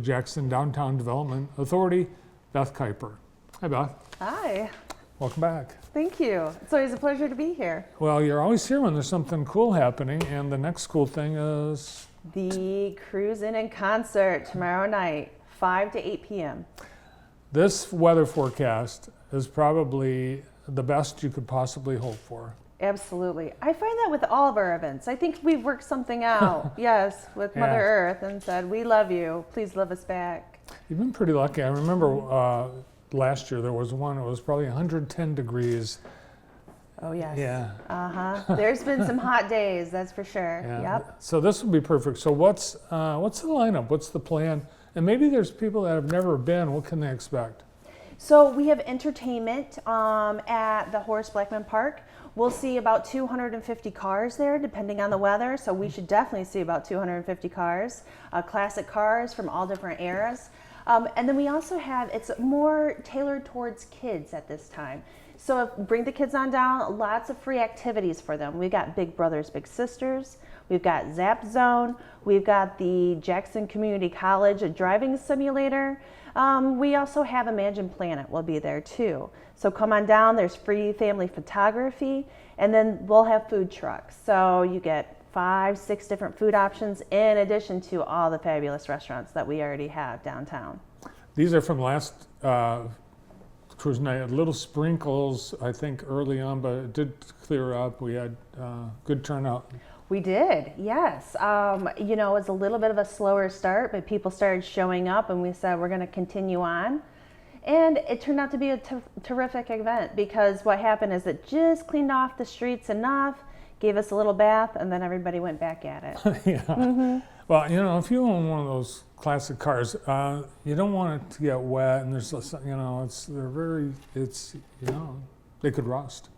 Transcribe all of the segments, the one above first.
Jackson Downtown Development Authority, Beth Kuiper. Hi, Beth. Hi. Welcome back. Thank you. It's always a pleasure to be here. Well, you're always here when there's something cool happening, and the next cool thing is The Cruise In and Concert tomorrow night, 5 to 8 p.m. this weather forecast is probably the best you could possibly hope for. Absolutely. I find that with all of our events. I think we've worked something out, yes, with Mother Earth and said, we love you, please love us back. You've been pretty lucky. I remember last year there was one, it was probably 110 degrees. Oh, yes. Yeah. Uh-huh. There's been some hot days, that's for sure. Yeah. Yep. So this will be perfect. So what's the lineup? What's the plan? And maybe there's people that have never been. What can they expect? So we have entertainment at the Horace Blackman Park. We'll see about 250 cars there, depending on the weather. So we should definitely see about 250 cars, classic cars from all different eras. And then we also have, it's more tailored towards kids at this time. So bring the kids on down, lots of free activities for them. We've got Big Brothers, Big Sisters. We've got Zap Zone. We've got the Jackson Community College, a driving simulator. We also have Imagine Planet will be there too. So come on down, there's free family photography, and then we'll have food trucks. So you get 5, 6 different food options in addition to all the fabulous restaurants that we already have downtown. These are from last cruise night. Little sprinkles, I think, early on, but it did clear up. We had good turnout. We did, yes. You know, it was a little bit of a slower start, but people started showing up and we said we're going to continue on. And it turned out to be a terrific event because what happened is it just cleaned off the streets enough, gave us a little bath, and then everybody went back at it. Yeah. Mm-hmm. Well, you know, if you own one of those classic cars, you don't want it to get wet, and there's, you know, they could rust.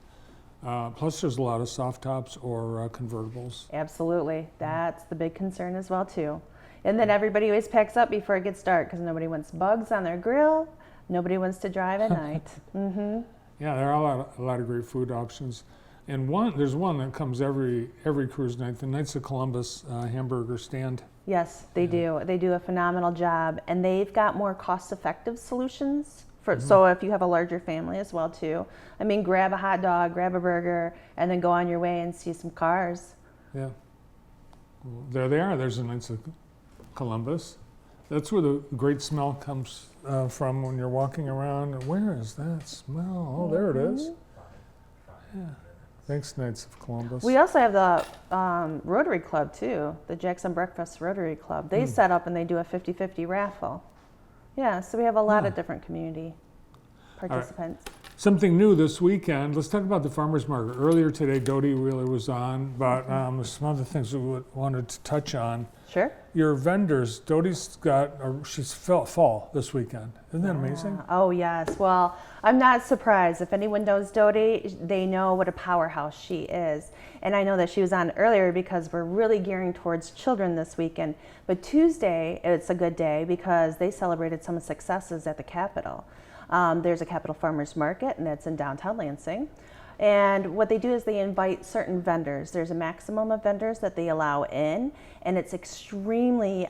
Plus, there's a lot of soft tops or convertibles. Absolutely. That's the big concern as well, too. And then everybody always packs up before it gets dark because nobody wants bugs on their grill. Nobody wants to drive at night. Mm-hmm. Yeah, there are a lot of great food options. And there's one that comes every cruise night, the Knights of Columbus hamburger stand. Yes, they do. They do a phenomenal job. And they've got more cost-effective solutions. So if you have a larger family as well too, I mean, grab a hot dog, grab a burger, and then go on your way and see some cars. Yeah, well, there they are. There's the Knights of Columbus. That's where the great smell comes from when you're walking around. Where is that smell? Oh, there it is. Yeah. Thanks, Knights of Columbus. We also have the Rotary Club too, the Jackson Breakfast Rotary Club. They set up and they do a 50-50 raffle. Yeah, so we have a lot of different community participants. Right. Something new this weekend. Let's talk about the farmers market. Earlier today, Dodie Wheeler was on, but there's some other things we wanted to touch on. Sure. Your vendors, Dodie's she's fall this weekend. Isn't that amazing? Oh, yes. Well, I'm not surprised. If anyone knows Dodie, they know what a powerhouse she is. And I know that she was on earlier because we're really gearing towards children this weekend. But Tuesday, it's a good day because they celebrated some successes at the Capitol. There's a Capitol Farmers Market, and that's in downtown Lansing. And what they do is they invite certain vendors. There's a maximum of vendors that they allow in, and it's extremely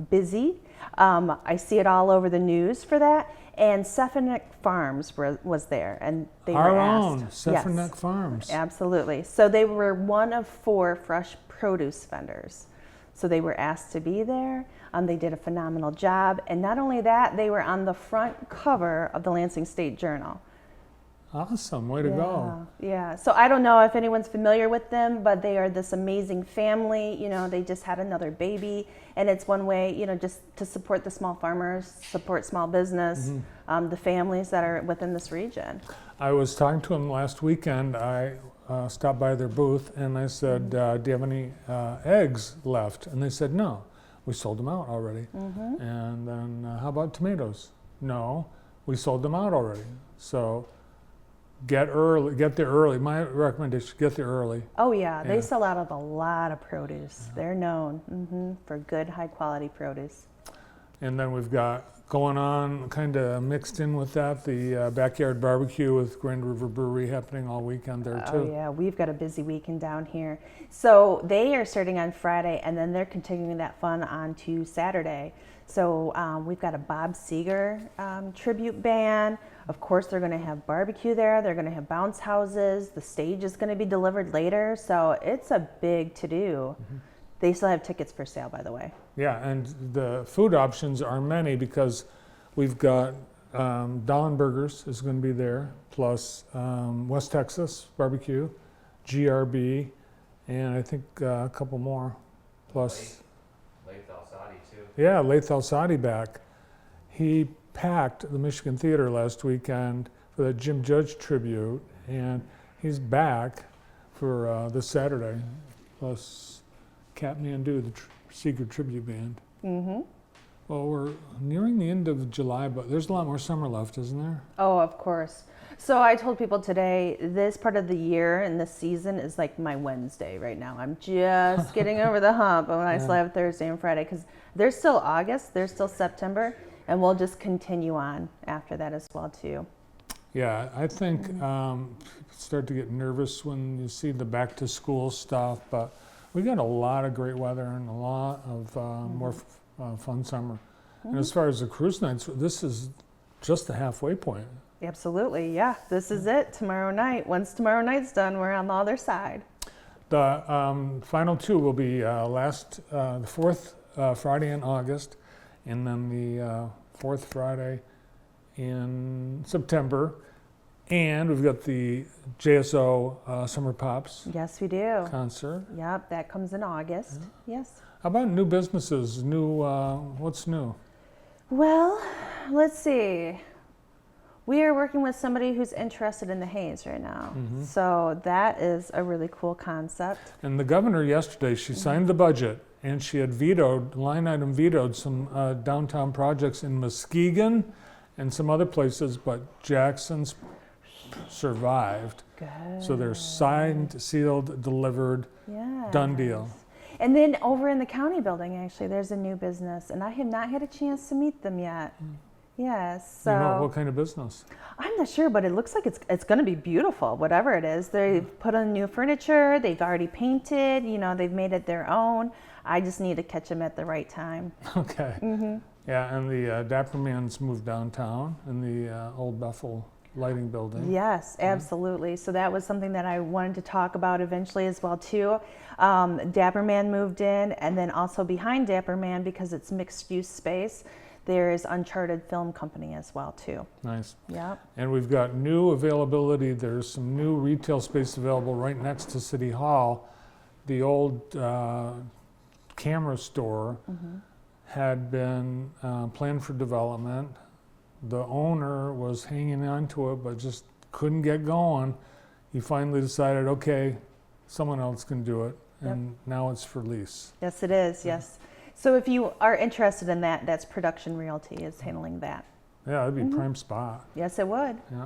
busy. I see it all over the news for that. And Sefanick Farms was there, and they were asked. Our own Sefanick Farms. Absolutely. So they were one of 4 fresh produce vendors. So they were asked to be there. They did a phenomenal job. And not only that, they were on the front cover of the Lansing State Journal. Awesome, way to go. Yeah, so I don't know if anyone's familiar with them, but they are this amazing family. You know, they just had another baby, and it's one way, you know, just to support the small farmers, support small business, the families that are within this region. I was talking to them last weekend. I stopped by their booth, and I said, do you have any eggs left? And they said, no, we sold them out already. And then, how about tomatoes? No, we sold them out already. So get there early. My recommendation, get there early. Oh yeah, they sell out of a lot of produce. They're known for good, high quality produce. And then we've got going on, kind of mixed in with that, the backyard barbecue with Grand River Brewery happening all weekend there too. Oh yeah, we've got a busy weekend down here. So they are starting on Friday, and then they're continuing that fun on to Saturday. So we've got a Bob Seger tribute band. Of course, they're going to have barbecue there. They're going to have bounce houses. The stage is going to be delivered later. So it's a big to-do. They still have tickets for sale, by the way. Yeah, and the food options are many because we've got Dahlin Burgers is going to be there, plus West Texas Barbecue, GRB, and I think a couple more, plus... Laith Al-Sadi too. Yeah, Laith Al-Sadi back. He packed the Michigan Theater last weekend for the Jim Judge tribute, and he's back for this Saturday, plus Kathmandu, the Seeger tribute band. Mm-hmm. Well, we're nearing the end of July, but there's a lot more summer left, isn't there? Oh, of course. So I told people today, this part of the year and this season is like my Wednesday right now. I'm just getting over the hump, and I still have Thursday and Friday because there's still August, there's still September, and we'll just continue on after that as well too. Yeah, I think people start to get nervous when you see the back to school stuff, but we got a lot of great weather and a lot of more fun summer. And as far as the cruise nights, this is just the halfway point. Absolutely, yeah. This is it tomorrow night. Once tomorrow night's done, we're on the other side. The final two will be the fourth Friday in August, and then the fourth Friday in September. And we've got the JSO Summer Pops Yes, we do. concert. Yep, that comes in August. Yes. How about new businesses? What's new? Well, let's see. We are working with somebody who's interested in the Haze right now. So that is a really cool concept. And the governor yesterday, she signed the budget, and she had line item vetoed some downtown projects in Muskegon and some other places, but Jackson's survived. Good. So they're signed, sealed, delivered, Yeah. done deal. And then over in the county building, actually, there's a new business, and I have not had a chance to meet them yet. Yes, so You know, what kind of business? I'm not sure, but it looks like it's going to be beautiful, whatever it is. They've put on new furniture, they've already painted, they've made it their own. I just need to catch them at the right time. Okay. Yeah, and the Dapper Man's moved downtown in the old Bethel lighting building. Yes, absolutely. So that was something that I wanted to talk about eventually as well too. Dapper Man moved in, and then also behind Dapper Man, because it's mixed use space, there is Uncharted Film Company as well too. Nice. Yep. And we've got new availability. There's some new retail space available right next to City Hall. The old camera store had been planned for development. The owner was hanging on to it, but just couldn't get going. He finally decided, okay, someone else can do it, and now it's for lease. Yes, it is. Yes. So if you are interested in that, that's Production Realty is handling that. Yeah, that'd be prime spot. Yes, it would. Yeah.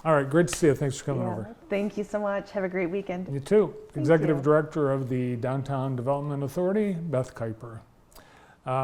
All right, great to see you. Thanks for coming Yeah. over. Thank you so much. Have a great weekend. You too. Executive you. Director of the Downtown Development Authority, Beth Kuiper.